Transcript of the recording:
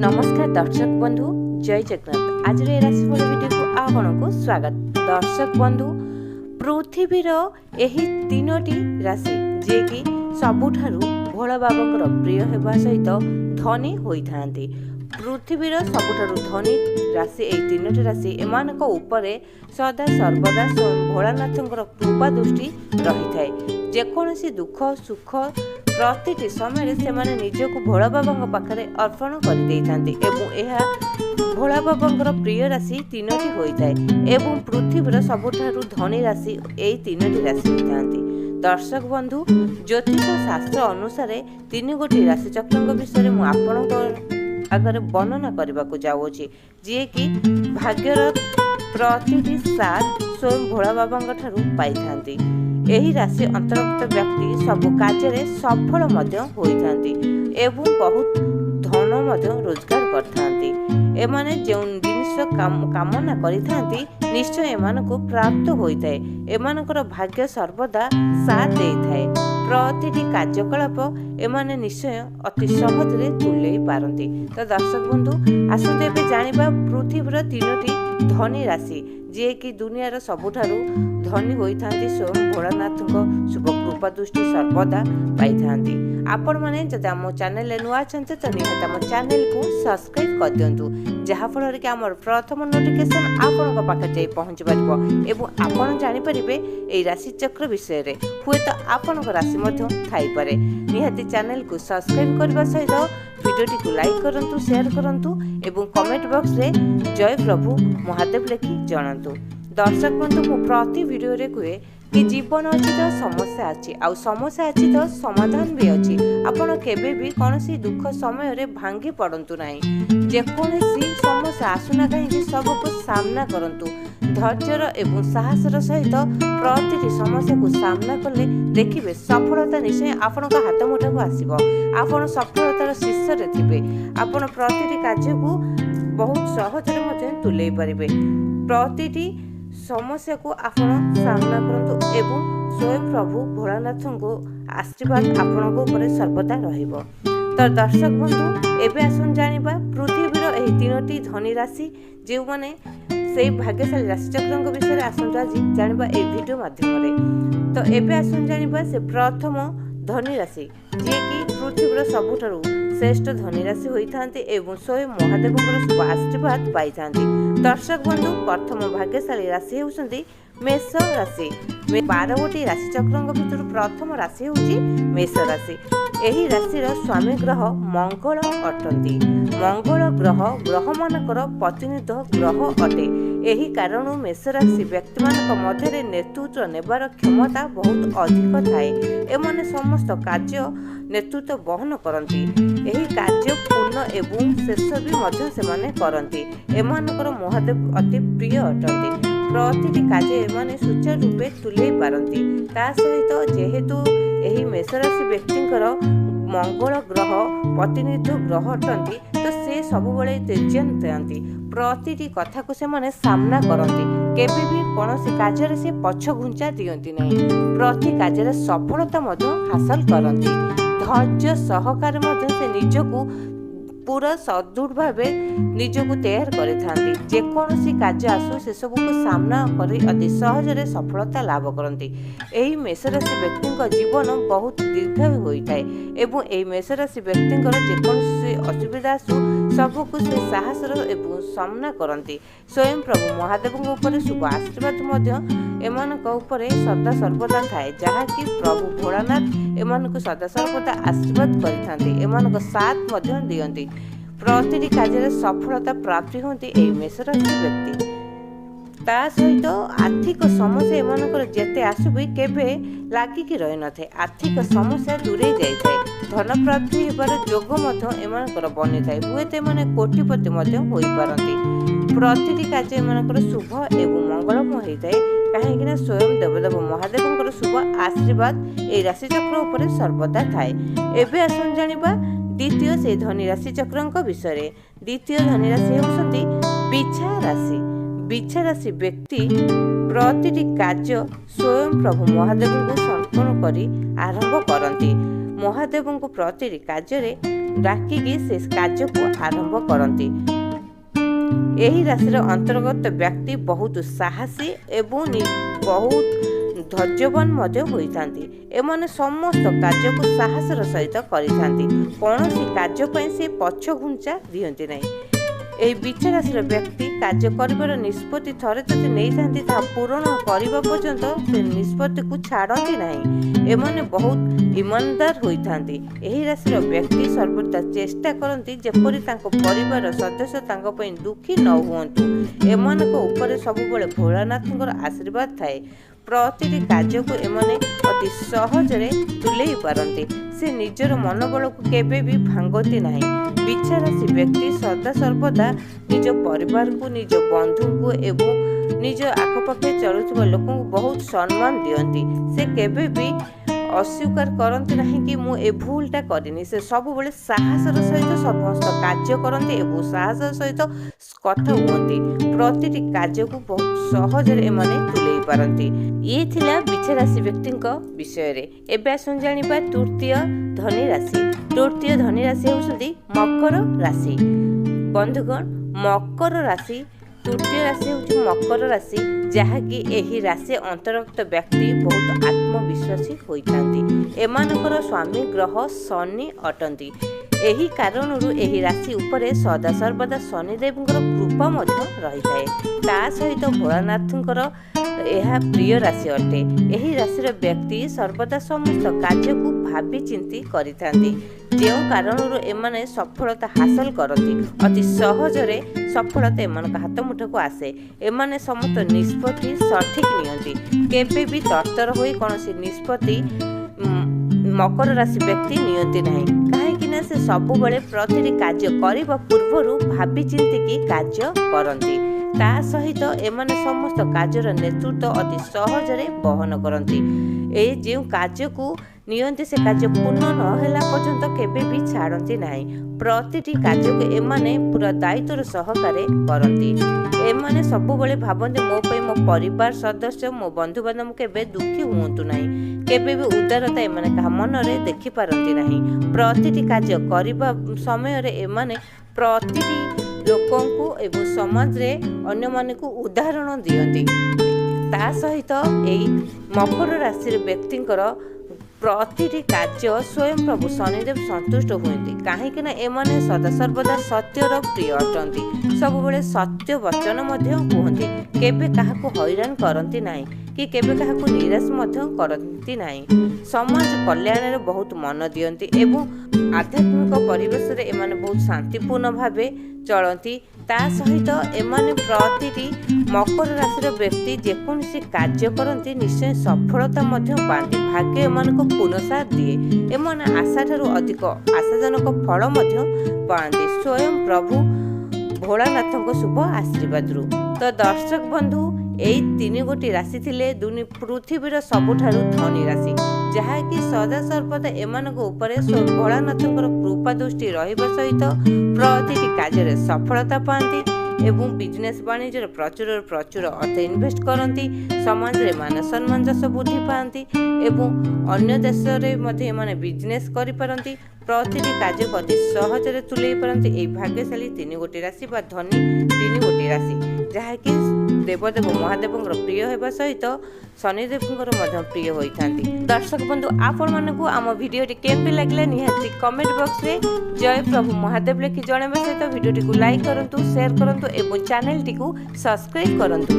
नमस्कार दर्शक बंधु, जय जगन्नाथ। आज राशिफल वीडियो को आपको स्वागत। दर्शक बंधु, पृथ्वीर एही तीनोटी राशि जे कि सबुठारु भोला बाबा प्रिय होगा सहित धनी होइथांती। पृथ्वीर सबुठारु धनी राशि एही तीनोटी राशि एमानक उपरे सदा सर्वदा भोलानाथंकर कृपा दृष्टि रही थाए। जेकोसी दुख सुख प्रतिटी समय से माने निजको भोला बाबा पाखरे अर्पण कर भोला बाबा प्रिय राशि तीनोटी होता है एवं पृथ्वीर सबुठारु धनी राशि यही तीनोटी राशि होता। दर्शक बंधु, ज्योतिष शास्त्र अनुसार तीन गोटी राशि चक्र विषय मुझे आगे वर्णना करने को जाऊँगी, जी कि भाग्यर प्रतिटी साथ स्वयं भोला बाबा पाई था। एही राशि अंतर्गत व्यक्ति सब कार्य सफल होइथांती एवं बहुत धन रोजगार करथांती। एमाने जो जिनिस कामना करिथांती निश्चय एमानकु प्राप्त होइथाए। एमानकर भाग्य सर्वदा साथ देइथाए। प्रतिटी कार्यकलाप एमाने निश्चय अति सहजरे तुलई पारंती। तो दर्शक बंधु, आसंते एबे जानिबा पृथ्वीर तीनोटी धनी राशि जे कि दुनियार सबुठारु धनी होइथांती स्वयं भोलानाथଙ୍କ शुभ कृपा दृष्टि सर्वदा पाइथांती। आपण माने जदि आम चैनल नुआ अछंते तो निहात आम चैनल को सब्सक्राइब कर दियंतु, जहा फल कि आम प्रथम नोटिफिकेशन आपनक पाखे जाई पहुंच पारिबो एवं आपण जानि परिबे एई राशि चक्र विषय रे। हुए तो आपनक राशि मध्य थाई पारे। निहाती चैनल को सब्सक्राइब करबा सहित वीडियोटी को लाइक करंतु, शेयर करंतु एवं कमेंट बॉक्स रे जय प्रभु महादेव लिखि जणांतु। दर्शक बंधु, मु प्रति वीडियो रे कहे कि जीवन अच्छी तो समस्या अच्छी, आउ समस्या अच्छी तो समाधान भी अच्छी। आपण केबे भी कौनसी दुख समय रे भांगी पड़ंतु नाही। जेकोसी समस्या आसुना कहीं सबको सामना करंतु। धैर्यर एवं साहसर सहित प्रतिटी समस्या को सामना कले देखिबे सफलता निश्चय आपनका हाथ मुठाକୁ आसीबो। आपण सफलतार शीर्ष रे थिबे। आपण प्रतिटी कार्य को बहुत सहजरे मते तुलई परिबे। प्रतिटी समस्या को आपण सामना करंतु एवं स्वयं प्रभु भोलानाथଙ୍କୁ आशीर्वाद आपनक ऊपर सर्वदा रहिबो। तो दर्शक बंधु, एबे आसन जानिबा पृथ्वीर एही तीनोटी धनी राशि जे माने से भाग्यशाली राशि चक्र विषय आसन आज जानिबा ए वीडियो माध्यम रे। तो एबे आसन जानिबा से प्रथम धनी राशि जे कि पृथ्वीर सबुठारु श्रेष्ठ धनी राशि होइथांती एवं स्वयं महादेवଙ୍କର शुभ आशीर्वाद पाइथांती। दर्शक बंधु, प्रथम भाग्यशाली राशि हेउछंती मेष राशि। 12 गोटी राशि चक्र भितर प्रथम राशि होउची मेष राशि। एही राशिर स्वामी ग्रह मंगल अटंती। मंगल ग्रह मानकर प्रतिनिध ग्रह अटे। एही कारण मेष राशि व्यक्ति मानक मध्य नेतृत्व नेबार क्षमता बहुत अधिक थाए। एमाने समस्त कार्य नेतृत्व वहन करती। एही कार्य पूर्ण एवं शेष भी मध्य सेमाने करती। एमानकर महादेव अति प्रिय अटंती। प्रतिटी कार्य एमाने सुचारू रूपे तुलई पारंती। ता सहित जेहेतु एही मेष राशि व्यक्तिंकर मंगल ग्रह प्रतिनिधि ग्रह अटंती, तो से सबुबले तेजंती। प्रतिटी कथा को से माने सामना करती। केबे भी कौनसी कार्य से पछ घुंचा दियंती नहीं। प्रति कार्य सफलता हासिल करती। धैर्य सहकार से निजको पूरा सदृढ़ भाव निजको तैयार करती। जेकोसी कार्य आसु से सब को सामना कर अति सहजरे सफलता लाभ करती। एही मेष राशि व्यक्ति जीवन बहुत दीर्घ होता है एवं एही मेष राशि व्यक्ति जेकोसी असुविधा आसु सबको से साहसर एवं सामना करती। स्वयं प्रभु महादेव ऊपर शुभ आशीर्वाद एमानक ऊपर सदा सर्वदा थाए, जहाँकि प्रभु भोलानाथ एमानक सदा सर्वदा आशीर्वाद करथांती। एमानक साथ मध्य दियंती। प्रतिटी कार्य सफलता प्राप्ति होती एही मेष राशि व्यक्ति। ता सहित आर्थिक समस्या एमानकर जेते आसुबी केबे लागिकी रही न थाए। आर्थिक समस्या दूरे जाई थाए। धन प्राप्ति हेबार जोग मध्य एमानकर बनि थाए। हुए ते माने कोटिपति मध्य होई पारंती। प्रतिटी कार्य एमानकर शुभ एवं मंगलमय होइताए, काहेकि ना स्वयं देवदेव महादेवଙ୍କର शुभ आशीर्वाद ए राशि चक्र ऊपर सर्वदा थाए। एबे आसन जानिबा द्वितीय से धनी राशि चक्रଙ୍କ विषय। द्वितीय धनी राशि हेउछंती बिछा राशि। बिछा राशि व्यक्ति प्रतिटी कार्य स्वयं प्रभु महादेव को समर्पण करी आरंभ करती। महादेव प्रतिटी कार्य ଡାକିକି ସେ କାର୍ଯ୍ୟକୁ ଆରମ୍ଭ କରନ୍ତି। ଏହି ରାଶିର ଅନ୍ତର୍ଗତ ବ୍ୟକ୍ତି ବହୁତ ସାହସୀ ଏବଂ ବହୁତ ଧୈର୍ଯ୍ୟବାନ ମଧ୍ୟ ହୋଇଥାନ୍ତି। ଏମାନେ ସମସ୍ତ କାର୍ଯ୍ୟକୁ ସାହସର ସହିତ କରିଥାନ୍ତି। କୌଣସି କାର୍ଯ୍ୟ ପାଇଁ ସେ ପଛ ଘୁଞ୍ଚା ଦିଅନ୍ତି ନାହିଁ। ଏହି ବିଛା ରାଶିର ବ୍ୟକ୍ତି କାର୍ଯ୍ୟ କରିବାର ନିଷ୍ପତ୍ତି ଥରେ ଯଦି ନେଇଥାନ୍ତି ତାହା ପୂରଣ କରିବା ପର୍ଯ୍ୟନ୍ତ ସେ ନିଷ୍ପତ୍ତିକୁ ଛାଡ଼ନ୍ତି ନାହିଁ। ଏମାନେ ବହୁତ ଇମାନଦାର ହୋଇଥାନ୍ତି। ଏହି ରାଶିର ବ୍ୟକ୍ତି ସର୍ବଦା ଚେଷ୍ଟା କରନ୍ତି ଯେପରି ତାଙ୍କ ପରିବାର ସଦସ୍ୟ ତାଙ୍କ ପାଇଁ ଦୁଃଖୀ ନ ହୁଅନ୍ତୁ। ଏମାନଙ୍କ ଉପରେ ସବୁବେଳେ ଭୋଳାନାଥଙ୍କର ଆଶୀର୍ବାଦ ଥାଏ। ପ୍ରତିଟି କାର୍ଯ୍ୟକୁ ଏମାନେ ଅତି ସହଜରେ ତୁଲେଇ ପାରନ୍ତି। ସେ ନିଜର ମନୋବଳକୁ କେବେ ବି ଭାଙ୍ଗନ୍ତି ନାହିଁ। ବିଛା ରାଶି ବ୍ୟକ୍ତି ସଦାସର୍ବଦା ନିଜ ପରିବାରକୁ, ନିଜ ବନ୍ଧୁଙ୍କୁ ଏବଂ ନିଜ ଆଖପାଖରେ ଚଳୁଥିବା ଲୋକଙ୍କୁ ବହୁତ ସମ୍ମାନ ଦିଅନ୍ତି। ସେ କେବେ ବି ଅସ୍ୱୀକାର କରନ୍ତି ନାହିଁ କି ମୁଁ ଏ ଭୁଲଟା କରିନି। ସେ ସବୁବେଳେ ସାହସର ସହିତ ସମସ୍ତ କାର୍ଯ୍ୟ କରନ୍ତି ଏବଂ ସାହସର ସହିତ କଥା ହୁଅନ୍ତି। ପ୍ରତିଟି କାର୍ଯ୍ୟକୁ ବହୁତ ସହଜରେ ଏମାନେ ତୁଲେଇ ପାରନ୍ତି। ଇଏ ଥିଲା ବିଛା ରାଶି ବ୍ୟକ୍ତିଙ୍କ ବିଷୟରେ। ଏବେ ଆସନ୍ତୁ ଜାଣିବା ତୃତୀୟ ଧନୀ ରାଶି। ତୃତୀୟ ଧନୀ ରାଶି ହେଉଛନ୍ତି ମକର ରାଶି। ବନ୍ଧୁଗଣ, ମକର ରାଶି ତୃତୀୟ ରାଶି ହେଉଛି ମକର ରାଶି, ଯାହାକି ଏହି ରାଶି ଅନ୍ତର୍ଗତ ବ୍ୟକ୍ତି ବହୁତ ଆତ୍ମବିଶ୍ୱାସୀ ହୋଇଥାନ୍ତି। ଏମାନଙ୍କର ସ୍ୱାମୀ ଗ୍ରହ ଶନି ଅଟନ୍ତି। ଏହି କାରଣରୁ ଏହି ରାଶି ଉପରେ ସଦାସର୍ବଦା ଶନିଦେବଙ୍କର କୃପା ମଧ୍ୟ ରହିଥାଏ। ତା ସହିତ ଭୋଳାନାଥଙ୍କର ଏହା ପ୍ରିୟ ରାଶି ଅଟେ। ଏହି ରାଶିର ବ୍ୟକ୍ତି ସର୍ବଦା ସମସ୍ତ କାର୍ଯ୍ୟକୁ ଭାବି ଚିନ୍ତି କରିଥାନ୍ତି, ଯେଉଁ କାରଣରୁ ଏମାନେ ସଫଳତା ହାସଲ କରନ୍ତି। ଅତି ସହଜରେ ସଫଳତା ଏମାନଙ୍କ ହାତ ମୁଠକୁ ଆସେ। ଏମାନେ ସମସ୍ତ ନିଷ୍ପତ୍ତି ସଠିକ ନିଅନ୍ତି। କେବେ ବି ତରତର ହୋଇ କୌଣସି ନିଷ୍ପତ୍ତି ମକର ରାଶି ବ୍ୟକ୍ତି ନିଅନ୍ତି ନାହିଁ, କାହିଁକି ନା ସେ ସବୁବେଳେ ପ୍ରତିଟି କାର୍ଯ୍ୟ କରିବା ପୂର୍ବରୁ ଭାବି ଚିନ୍ତିକି କାର୍ଯ୍ୟ କରନ୍ତି। ତା ସହିତ ଏମାନେ ସମସ୍ତ କାର୍ଯ୍ୟର ନେତୃତ୍ୱ ଅତି ସହଜରେ ବହନ କରନ୍ତି। ଏହି ଯେଉଁ କାର୍ଯ୍ୟକୁ ନିଅନ୍ତି ସେ କାର୍ଯ୍ୟ ପୂର୍ଣ୍ଣ ନ ହେଲା ପର୍ଯ୍ୟନ୍ତ କେବେ ବି ଛାଡ଼ନ୍ତି ନାହିଁ। ପ୍ରତିଟି କାର୍ଯ୍ୟକୁ ଏମାନେ ପୁରା ଦାୟିତ୍ୱର ସହକାରେ କରନ୍ତି। ଏମାନେ ସବୁବେଳେ ଭାବନ୍ତି ମୋ ପାଇଁ ମୋ ପରିବାର ସଦସ୍ୟ, ମୋ ବନ୍ଧୁବାନ୍ଧବ କେବେ ଦୁଃଖୀ ହୁଅନ୍ତୁ ନାହିଁ। କେବେ ବି ଉଦାରତା ଏମାନେ କାହା ମନରେ ଦେଖିପାରନ୍ତି ନାହିଁ। ପ୍ରତିଟି କାର୍ଯ୍ୟ କରିବା ସମୟରେ ଏମାନେ ପ୍ରତିଟି ଲୋକଙ୍କୁ ଏବଂ ସମାଜରେ ଅନ୍ୟମାନଙ୍କୁ ଉଦାହରଣ ଦିଅନ୍ତି। ତା ସହିତ ଏହି ମକର ରାଶିର ବ୍ୟକ୍ତିଙ୍କର ପ୍ରତିଟି କାର୍ଯ୍ୟ ସ୍ୱୟଂ ପ୍ରଭୁ ଶନିଦେବ ସନ୍ତୁଷ୍ଟ ହୁଅନ୍ତି, କାହିଁକି ନା ଏମାନେ ସଦାସର୍ବଦା ସତ୍ୟର ପ୍ରିୟ ଅଟନ୍ତି। ସବୁବେଳେ ସତ୍ୟ ବଚନ ମଧ୍ୟ କୁହନ୍ତି। କେବେ କାହାକୁ ହଇରାଣ କରନ୍ତି ନାହିଁ କି କେବେ କାହାକୁ ନିରାଶ ମଧ୍ୟ କରନ୍ତି ନାହିଁ। ସମାଜ କଲ୍ୟାଣରେ ବହୁତ ମନ ଦିଅନ୍ତି ଏବଂ ଆଧ୍ୟାତ୍ମିକ ପରିବେଶରେ ଏମାନେ ବହୁତ ଶାନ୍ତିପୂର୍ଣ୍ଣ ଭାବେ ଚଳନ୍ତି। ତା ସହିତ ଏମାନେ ପ୍ରତିଟି ମକର ରାଶିର ବ୍ୟକ୍ତି ଯେକୌଣସି କାର୍ଯ୍ୟ କରନ୍ତି ନିଶ୍ଚୟ ସଫଳତା ମଧ୍ୟ ପାଆନ୍ତି। ଭାଗ୍ୟ ଏମାନଙ୍କୁ ପୁନଃସାଥ ଦିଏ। ଏମାନେ ଆଶାଠାରୁ ଅଧିକ ଆଶାଜନକ ଫଳ ମଧ୍ୟ ପାଆନ୍ତି ସ୍ୱୟଂ ପ୍ରଭୁ ଭୋଳାନାଥଙ୍କ ଶୁଭ ଆଶୀର୍ବାଦରୁ। ତ ଦର୍ଶକ ବନ୍ଧୁ, ଏହି ତିନି ଗୋଟି ରାଶି ଥିଲେ ପୃଥିବୀର ସବୁଠାରୁ ଧନୀ ରାଶି, ଯାହାକି ସଦାସର୍ବଦା ଏମାନଙ୍କ ଉପରେ ଭୋଳାନାଥଙ୍କର କୃପା ଦୃଷ୍ଟି ରହିବା ସହିତ ପ୍ରତିଟି କାର୍ଯ୍ୟରେ ସଫଳତା ପାଆନ୍ତି ଏବଂ ବିଜନେସ୍ ବାଣିଜ୍ୟରେ ପ୍ରଚୁର ଅର୍ଥ ଇନଭେଷ୍ଟ କରନ୍ତି। ସମାଜରେ ମାନ ସମ୍ମାନ ଯଶ ବୃଦ୍ଧି ପାଆନ୍ତି ଏବଂ ଅନ୍ୟ ଦେଶରେ ମଧ୍ୟ ଏମାନେ ବିଜନେସ୍ କରିପାରନ୍ତି। ପ୍ରତିଟି କାର୍ଯ୍ୟକୁ ଅତି ସହଜରେ ତୁଲେଇ ପାରନ୍ତି ଏହି ଭାଗ୍ୟଶାଳୀ ତିନି ଗୋଟି ରାଶି ବା ଧନୀ ତିନି ଗୋଟି ରାଶି, ଯାହାକି ଦେବଦେବ ମହାଦେବଙ୍କର ପ୍ରିୟ ହେବା ସହିତ ଶନିଦେବଙ୍କର ମଧ୍ୟ ପ୍ରିୟ ହୋଇଥାନ୍ତି। ଦର୍ଶକ ବନ୍ଧୁ, ଆପଣମାନଙ୍କୁ ଆମ ଭିଡ଼ିଓଟି କେମିତି ଲାଗିଲା ନିହାତି କମେଣ୍ଟ ବକ୍ସରେ ଜୟ ପ୍ରଭୁ ମହାଦେବ ଲେଖି ଜଣାଇବା ସହିତ ଭିଡ଼ିଓଟିକୁ ଲାଇକ୍ କରନ୍ତୁ, ସେୟାର କରନ୍ତୁ ଏବଂ ଚ୍ୟାନେଲଟିକୁ ସବସ୍କ୍ରାଇବ୍ କରନ୍ତୁ।